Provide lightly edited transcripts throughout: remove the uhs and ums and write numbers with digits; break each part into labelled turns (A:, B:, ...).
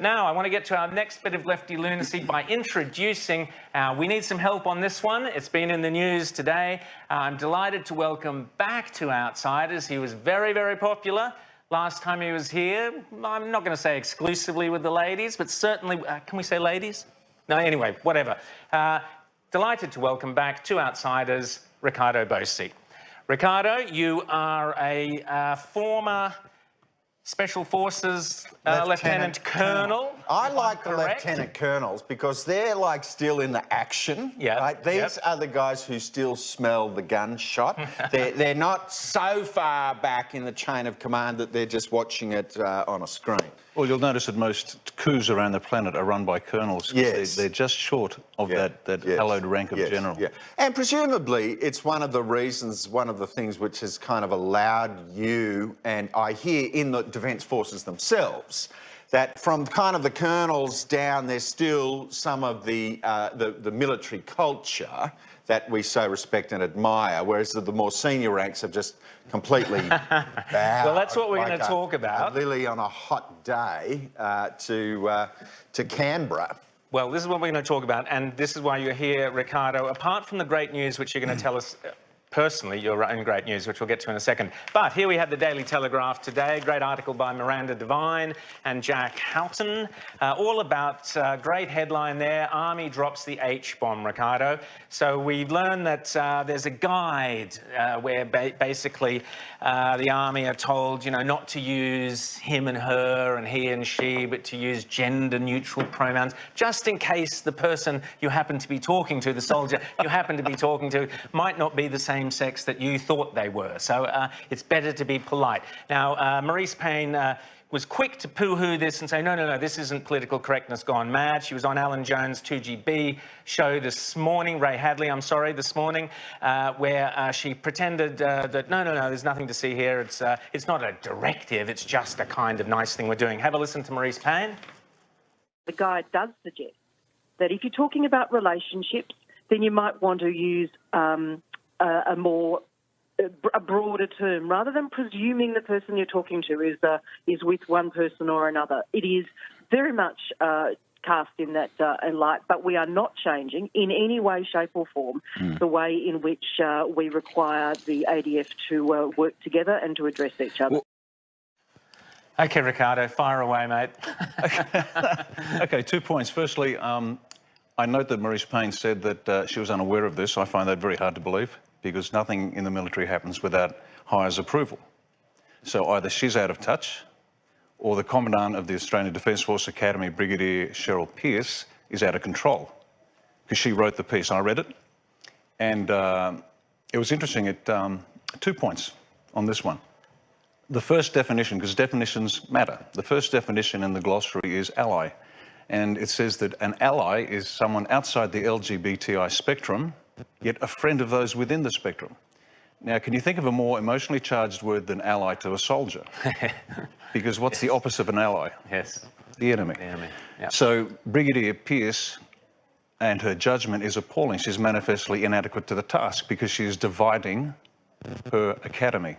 A: Now, I want to get to our next bit of lefty lunacy by introducing, we need some help on this one. It's been in the news today. I'm delighted to welcome back to Outsiders. He was very, very popular last time he was here. I'm not going to say exclusively with the ladies, but certainly, can we say ladies? No, anyway, whatever. Delighted to welcome back to Outsiders, Riccardo Bosi. Riccardo, you are a former Special Forces Lieutenant Colonel.
B: I like the Lieutenant Colonels because they're like still in the action.
A: Yeah.
B: Right? These are the guys who still smell the gunshot. they're not so far back in the chain of command that they're just watching it on a screen.
C: Well, you'll notice that most coups around the planet are run by colonels.
B: Yes.
C: They're just short of that hallowed rank of general.
B: Yeah. And presumably it's one of the reasons, one of the things which has kind of allowed you, and I hear in the Defence Forces themselves, that from kind of the colonels down, there's still some of the military culture that we so respect and admire, whereas the more senior ranks have just completely bowed.
A: Well, that's what we're going to talk about.
B: A lily on a hot day to Canberra.
A: Well, this is what we're going to talk about, and this is why you're here, Riccardo. Apart from the great news, which you're going to tell us personally, your own great news, which we'll get to in a second. But here we have the Daily Telegraph today, great article by Miranda Devine and Jack Houghton, all about, great headline there, Army drops the H-bomb, Riccardo. So we've learned that there's a guide where basically the Army are told, you know, not to use him and her and he and she, but to use gender-neutral pronouns, just in case the person you happen to be talking to, the soldier you happen to be talking to, might not be the same sex that you thought they were. So it's better to be polite. Now, Maurice Payne was quick to poo-hoo this and say, no, this isn't political correctness gone mad. She was on Alan Jones' 2GB show this morning, Ray Hadley, I'm sorry, this morning, where she pretended that, no, there's nothing to see here. It's not a directive, it's just a kind of nice thing we're doing. Have a listen to Maurice Payne.
D: The guide does suggest that if you're talking about relationships, then you might want to use a broader term, rather than presuming the person you're talking to is with one person or another. It is very much cast in that light, but we are not changing in any way, shape or form the way in which we require the ADF to work together and to address each other.
A: Okay, Riccardo, fire away, mate.
C: Okay, 2 points. Firstly, I note that Maurice Payne said that she was unaware of this. I find that very hard to believe, because nothing in the military happens without Hire's approval. So either she's out of touch, or the Commandant of the Australian Defence Force Academy, Brigadier Cheryl Pearce, is out of control, because she wrote the piece. I read it, and it was interesting. 2 points on this one. The first definition, because definitions matter, the first definition in the glossary is ally. And it says that an ally is someone outside the LGBTI spectrum, yet a friend of those within the spectrum. Now, can you think of a more emotionally charged word than ally to a soldier? Because what's the opposite of an ally?
A: Yes.
C: The enemy.
A: The enemy, yeah.
C: So Brigadier Pearce and her judgment is appalling. She's manifestly inadequate to the task because she is dividing her academy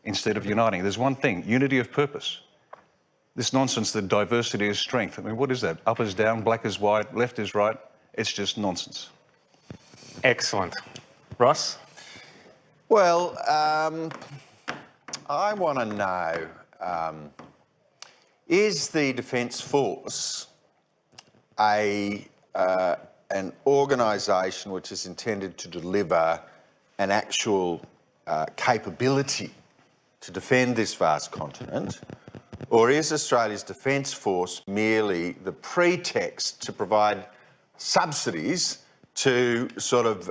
C: instead of uniting. There's one thing, unity of purpose. This nonsense that diversity is strength. I mean, what is that? Up is down, black is white, left is right. It's just nonsense.
A: Excellent. Ross?
B: Well, I want to know, is the Defence Force an organisation which is intended to deliver an actual capability to defend this vast continent? Or is Australia's Defence Force merely the pretext to provide subsidies to sort of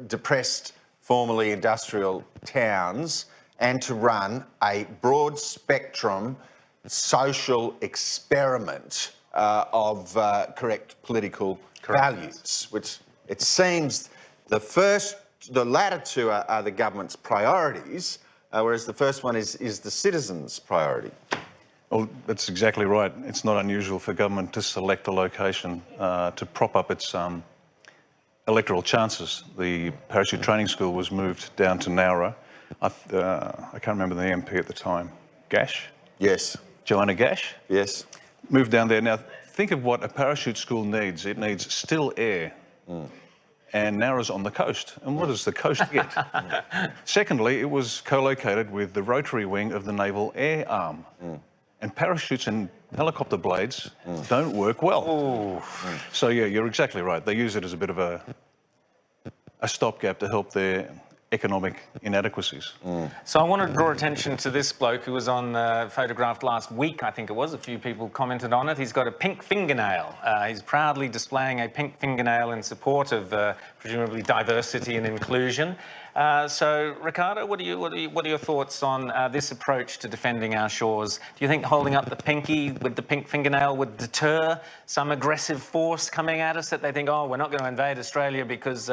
B: depressed, formerly industrial towns and to run a broad spectrum social experiment of correct political values, which it seems the latter two are the government's priorities, whereas the first one is the citizens' priority.
C: Well, that's exactly right. It's not unusual for government to select a location to prop up its electoral chances. The parachute training school was moved down to Nowra. I can't remember the MP at the time. Gash?
B: Yes.
C: Joanna Gash?
B: Yes.
C: move down there. Now, think of what a parachute school needs. It needs still air and narrows on the coast. And what does the coast get? Secondly, it was co-located with the rotary wing of the Naval Air Arm. And parachutes and helicopter blades don't work well. So, yeah, you're exactly right. They use it as a bit of a stopgap to help their economic inadequacies.
A: So I want to draw attention to this bloke who was on photographed last week, I think it was. A few people commented on it. He's got a pink fingernail. He's proudly displaying a pink fingernail in support of presumably diversity and inclusion. So, Riccardo, what are your thoughts on this approach to defending our shores? Do you think holding up the pinky with the pink fingernail would deter some aggressive force coming at us that they think, oh, we're not going to invade Australia because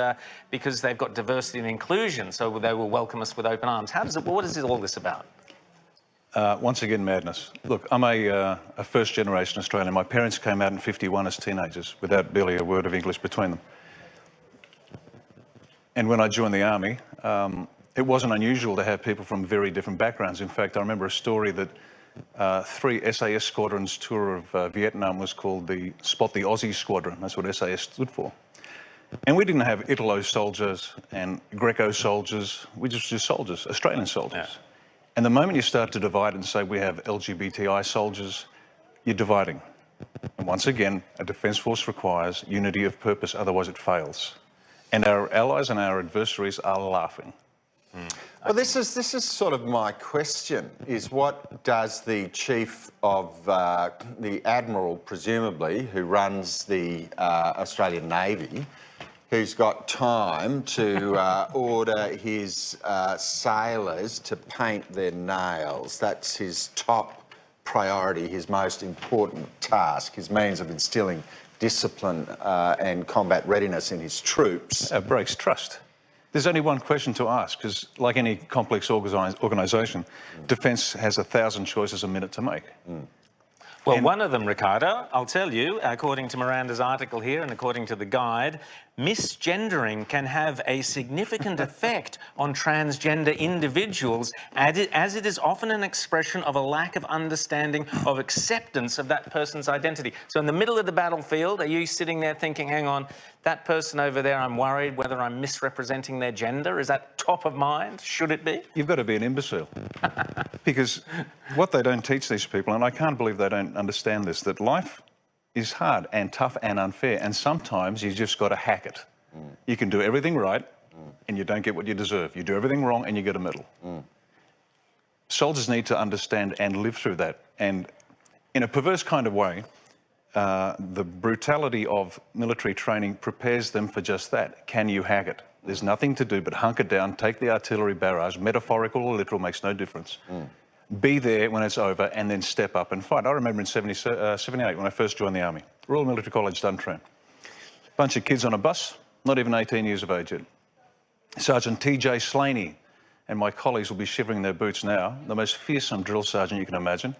A: they've got diversity and inclusion, so they will welcome us with open arms? What is all this about?
C: Once again, madness. Look, I'm a first-generation Australian. My parents came out in '51 as teenagers without barely a word of English between them. And when I joined the army, it wasn't unusual to have people from very different backgrounds. In fact, I remember a story that 3 SAS squadrons tour of Vietnam was called the Spot the Aussie Squadron. That's what SAS stood for. And we didn't have Italo soldiers and Greco soldiers. We just soldiers, Australian soldiers. Yeah. And the moment you start to divide and say we have LGBTI soldiers, you're dividing. And once again, a defence force requires unity of purpose, otherwise it fails. And our allies and our adversaries are laughing.
B: Well, this is sort of my question, is what does the chief of the Admiral, presumably, who runs the Australian Navy, who's got time to order his sailors to paint their nails? That's his top priority, his most important task, his means of instilling discipline and combat readiness in his troops.
C: It breaks trust. There's only one question to ask, because like any complex organisation, defence has 1,000 choices a minute to make.
A: Well, one of them, Riccardo, I'll tell you, according to Miranda's article here and according to the guide, misgendering can have a significant effect on transgender individuals, as it is often an expression of a lack of understanding of acceptance of that person's identity. So in the middle of the battlefield, are you sitting there thinking, hang on, that person over there, I'm worried whether I'm misrepresenting their gender? Is that top of mind? Should it be?
C: You've got to be an imbecile. Because what they don't teach these people, and I can't believe they don't understand this, that life is hard and tough and unfair, and sometimes you just got to hack it. You can do everything right and you don't get what you deserve. You do everything wrong and you get a medal. Soldiers need to understand and live through that. And in a perverse kind of way, the brutality of military training prepares them for just that. Can you hack it? There's nothing to do but hunker down, take the artillery barrage, metaphorical or literal, makes no difference. Be there when it's over and then step up and fight. I remember in 78 when I first joined the Army, Royal Military College, Duntroon. Bunch of kids on a bus, not even 18 years of age yet. Sergeant T.J. Slaney and my colleagues will be shivering their boots now, the most fearsome drill sergeant you can imagine.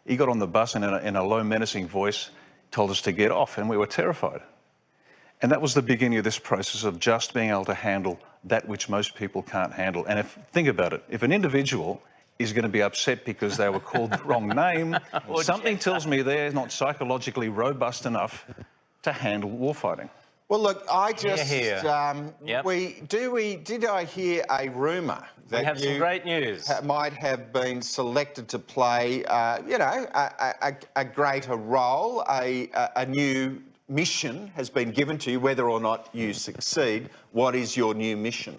C: He got on the bus and in a low menacing voice told us to get off, and we were terrified. And that was the beginning of this process of just being able to handle that which most people can't handle. And think about it, if an individual is going to be upset because they were called the wrong name, something tells me they're not psychologically robust enough to handle warfighting.
B: Well, look, I just
A: Yep.
B: did I hear a rumour that
A: we have some great news.
B: Might have been selected to play, a greater role, a new mission has been given to you, whether or not you succeed. What is your new mission?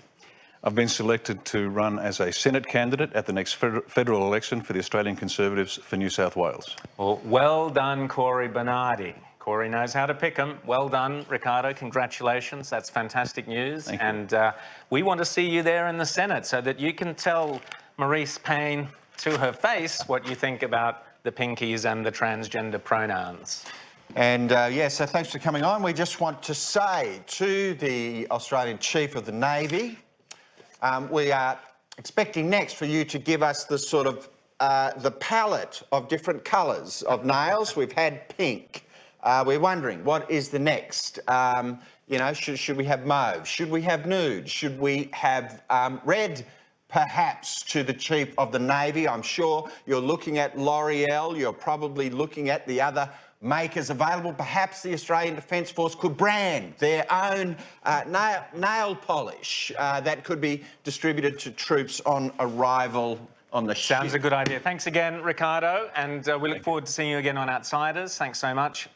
C: I've been selected to run as a Senate candidate at the next federal election for the Australian Conservatives for New South Wales.
A: Well done, Corey Bernardi. Corey knows how to pick them. Well done, Riccardo. Congratulations. That's fantastic news.
C: Thank you.
A: And we want to see you there in the Senate so that you can tell Marise Payne to her face what you think about the pinkies and the transgender pronouns.
B: And so thanks for coming on. We just want to say to the Australian Chief of the Navy, we are expecting next for you to give us the sort of the palette of different colours of nails. We've had pink. We're wondering, what is the next? Should we have mauve? Should we have nude? Should we have red perhaps to the Chief of the Navy. I'm sure you're looking at L'Oreal, you're probably looking at the other makers available. Perhaps the Australian Defence Force could brand their own nail polish that could be distributed to troops on arrival on the ship.
A: Sounds a good idea. Thanks again, Riccardo, and we look forward to seeing you again on Outsiders. Thanks so much.